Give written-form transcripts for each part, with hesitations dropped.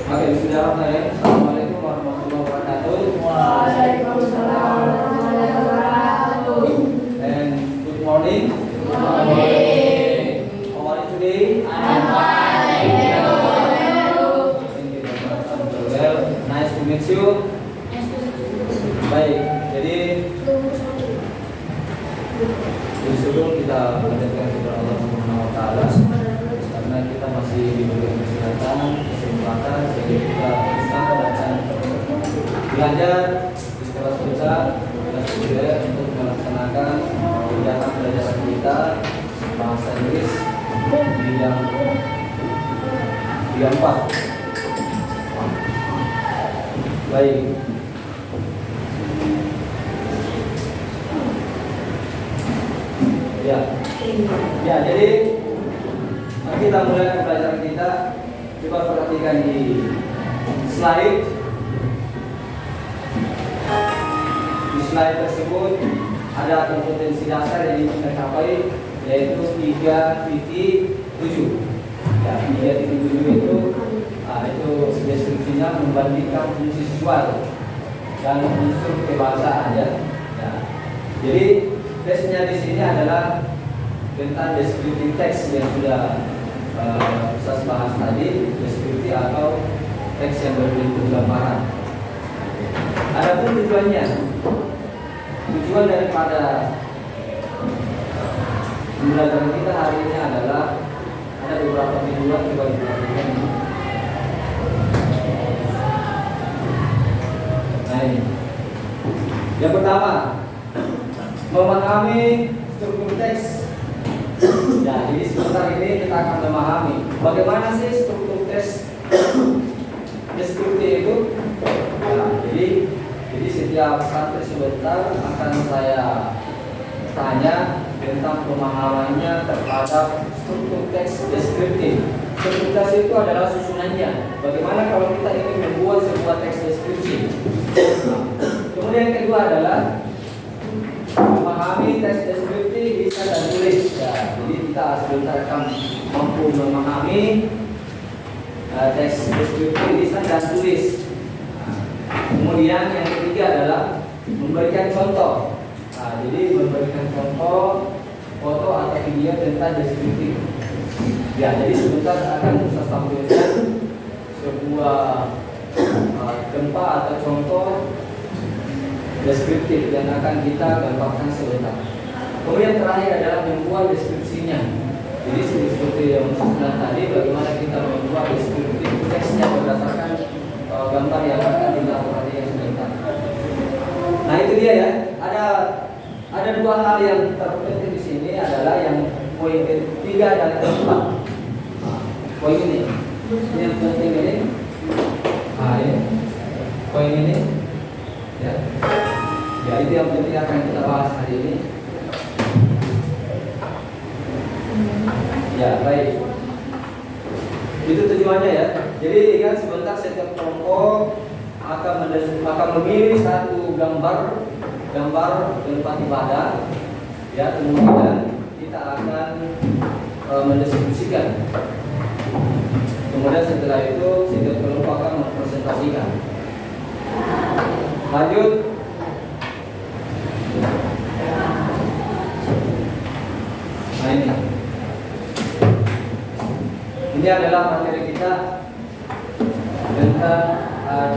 Oke, bismillahirrahmanirrahim. Assalamualaikum warahmatullahi wabarakatuh. Waalaikumsalam warahmatullahi wabarakatuh. And good morning. Good morning. How are you today? I'm fine, thank you. Thank you very much. I'm very well. Nice to meet you. Baik, jadi sebelum kita mendengarkan kepada Allah Subhanahu Wa Taala, karena kita masih diberi kesehatan, kesempatan, sehingga kita bisa dan belajar di sekolah sebesar kita juga untuk melaksanakan kegiatan belajar kita bahasa Inggris di yang 4. Baik. Ya, jadi mari kita mulai pembelajaran kita. Coba perhatikan di slide. Di slide tersebut ada kompetensi dasar yang ingin kita capai, yaitu 3.7. Ya, 3.7 itu deskripsinya membandingkan fungsi visual dan unsur kebahasaan ya. Jadi tesnya di sini adalah tentang deskripsi teks yang sudah saya bahas tadi, deskripsi atau teks yang berbentuk gambaran. Adapun tujuan daripada pembelajaran kita hari ini adalah ada beberapa tujuan. Coba diperhatikan. Nah ini, yang pertama, memahami struktur teks. Ya, jadi sebentar ini kita akan memahami bagaimana sih struktur teks deskripsi itu. Nah, jadi setiap santri sebentar akan saya tanya tentang pemahamannya terhadap struktur teks deskriptif. Struktur teks itu adalah susunannya. Bagaimana kalau kita ingin membuat sebuah teks deskripsi? Nah, kemudian yang kedua adalah memahami teks deskripsi lisan dan tulis. Ya, jadi kita sebentar akan mampu memahami teks deskripsi lisan dan tulis. Kemudian yang ketiga adalah memberikan contoh. Nah, jadi memberikan contoh foto atau video tentang deskripsi. Ya, jadi sebentar akan saya tampilkan sebuah gempa atau contoh deskriptif yang akan kita gambarkan sebentar. Kemudian terakhir adalah membuat deskripsinya. Jadi seperti yang saya tadi, bagaimana kita membuat deskriptif teksnya berdasarkan gambar yang akan kita perhatikan sebentar. Nah itu dia ya. Ada dua hal yang terpenting di sini adalah yang poin ketiga dan keempat. Poin ini yang penting ini. Ini poin ini. Ya. Ya, itu yang penting akan kita bahas hari ini. Ya, baik. Itu tujuannya ya. Jadi ingat sebentar setiap kelompok akan memilih satu gambar tempat ibadah. Ya, kemudian kita akan mendeskripsikan. Kemudian setelah itu setiap kelompok akan mempresentasikan. Lanjut. Nah ini adalah materi kita tentang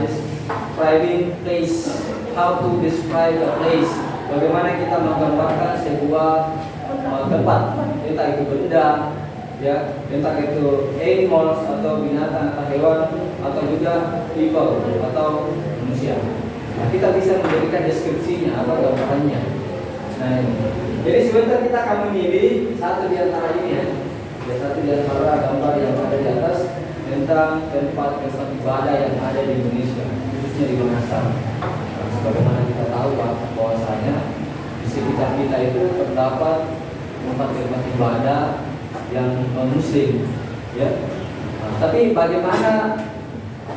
describing place. How to describe a place. Bagaimana kita menggambarkan sebuah tempat, entah itu benda, ya, entah itu animals atau binatang atau hewan, atau juga people atau manusia. Nah, kita bisa memberikan deskripsinya atau gambarannya. Nah ini. Jadi sebentar kita akan memilih satu di antara ini ya. Satu di antara gambar yang ada di atas tentang tempat ibadah yang ada di Indonesia, khususnya di Makassar. Nah, sebagaimana kita tahu bahwasanya di sekitar kita itu terdapat tempat ibadah yang Muslim, ya. Nah, tapi bagaimana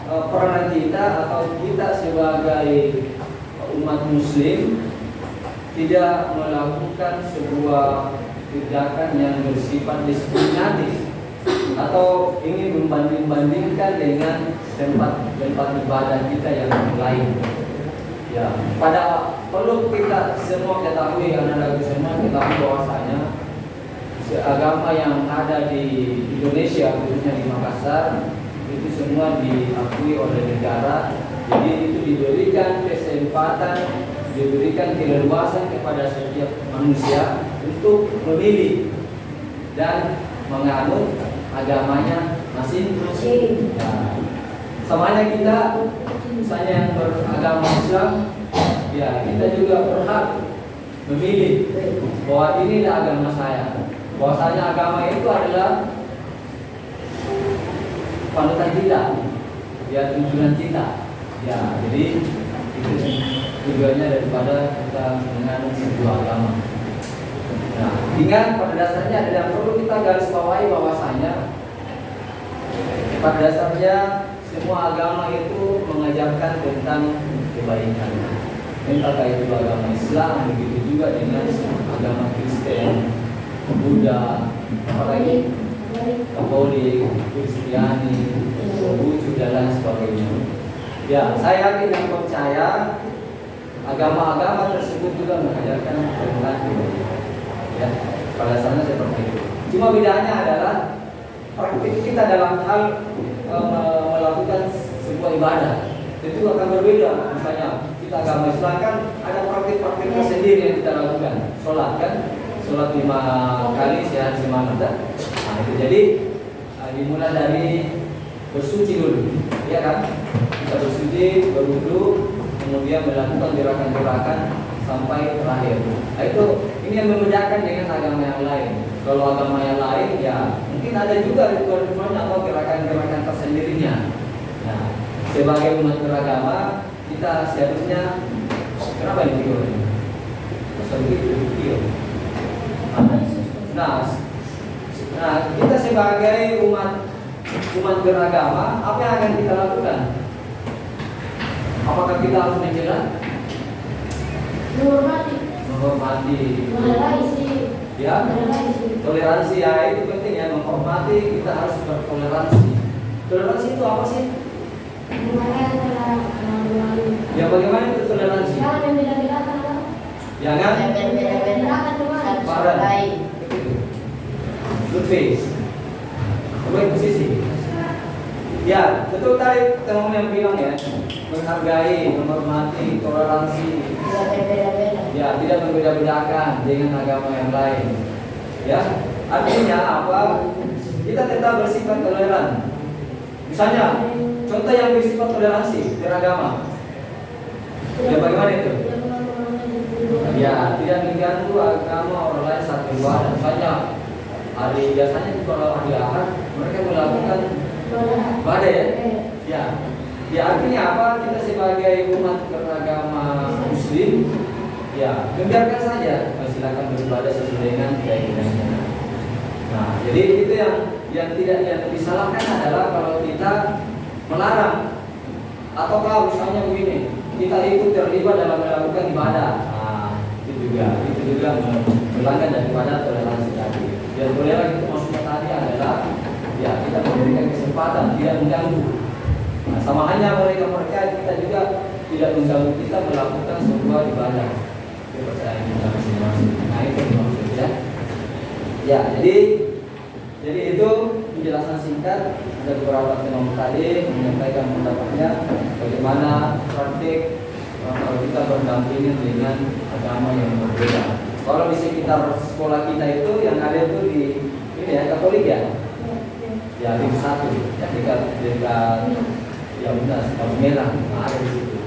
peranan kita atau kita sebagai umat Muslim tidak melakukan sebuah tindakan yang bersifat diskriminatif atau ingin membandingkan dengan tempat ibadah kita yang lain. Ya, perlu kita semua ketahui, anak-anak semua ketahui bahwasanya agama yang ada di Indonesia, khususnya di Makassar, itu semua diakui oleh negara. Jadi itu diberikan kesempatan, diberikan keleluasan kepada setiap manusia untuk memilih dan menganut agamanya masing-masing. Nah, samanya kita misalnya yang beragama Islam, ya kita juga berhak memilih bahwa inilah agama saya. Bahwasanya agama itu adalah panutan kita, ya tuntunan kita. Ya, jadi itu tujuannya daripada kita menganut sebuah agama. Nah, ingat pada dasarnya ada yang perlu kita garis bawahi bahwasanya pada dasarnya semua agama itu mengajarkan tentang kebaikan. Entah itu agama Islam, begitu juga dengan agama Kristen, Buddha, apalagi Katolik, Kristiani, Konghucu dan lain sebagainya. Ya, saya yakin dan percaya agama-agama tersebut juga mengajarkan tentang kebaikan. Ya, pada dasarnya seperti itu. Cuma bedanya adalah praktik kita dalam hal melakukan sebuah ibadah itu akan berbeda. Misalnya kita agama Islam kan ada praktik-praktik tersendiri yang kita lakukan. Sholat kan, sholat 5 kali sehari semalam. Nah itu jadi dimulai dari bersuci dulu, ya kan? Kita bersuci, berwudu, kemudian melakukan gerakan-gerakan sampai terakhir. Nah itu ini yang membedakan dengan agama yang lain. Kalau agama yang lain ya mungkin ada juga ritual-ritualnya atau gerakan-gerakan tersendirinya. Nah, sebagai umat beragama kita seharusnya kenapa ini video ini? Video. Nah, kita sebagai umat beragama apa yang akan kita lakukan? Apakah kita harus menjelaskan? Menghormati. Ya, toleransi ya itu penting ya, menghormati, kita harus bertoleransi. Toleransi itu apa sih? Ya bagaimana itu toleransi? Jangan marah. Good face. Baik posisi. Ya, betul tadi teman yang bilang ya, menghargai, menghormati, toleransi. Ya, tidak membeda-bedakan dengan agama yang lain. Ya, artinya apa? Kita tetap bersifat toleran. Misalnya, contoh yang bersifat toleransi beragama. Ya, bagaimana itu? Ya, tidak mengganggu agama orang lain saat beribadah. Misalnya, biasanya kalau hari Ahad mereka melakukan ibadah ya. Ya, artinya apa? Kita sebagai umat beragama Muslim, ya membiarkan saja, silakan beribadah sesuai dengan keyakinannya. Nah, jadi itu yang tidak disalahkan adalah kalau kita melarang atau kalau misalnya begini, kita ikut terlibat dalam melakukan ibadah. Nah, itu juga melanggar daripada toleransi tadi. Dan toleransi itu maksudnya tadi adalah ya kita memberikan kesempatan, tidak mengganggu. Nah, sama hanya mereka kita juga tidak mengganggu kita melakukan sebuah ibadah. Kepercayaan kita masing-masing. Nah itu maksudnya. Ya, jadi itu penjelasan singkat. Ada beberapa teman tadi menyampaikan pendapatnya bagaimana praktik kalau kita berdampingan dengan agama yang berbeda. Kalau di sekitar sekolah kita itu yang ada itu di ini ya Katolik ya. Ya di satu, ya dekat ya udah Sekolah Merah, ada di situ.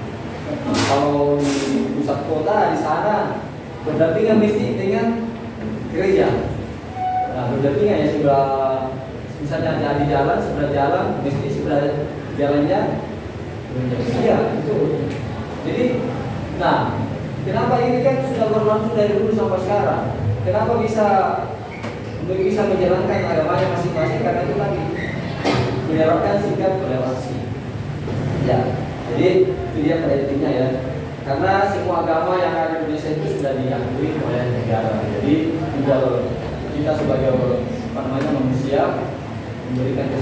Nah, kalau di pusat kota di sana berdampingan mesti dengan gereja. Nah berdampingan ya sebelah misalnya di jalan sebelah jalan mesti sebelah jalannya iya itu. Jadi, nah kenapa ini kan sudah berlangsung dari dulu sampai sekarang? Kenapa bisa menjalankan agamanya masing-masing? Karena itu tadi menerapkan sikap toleransi. Ya, jadi itu dia pada intinya ya. Karena semua agama yang ada di Indonesia itu sudah diakui oleh negara. Jadi tinggal kita sebagai manusia memberikan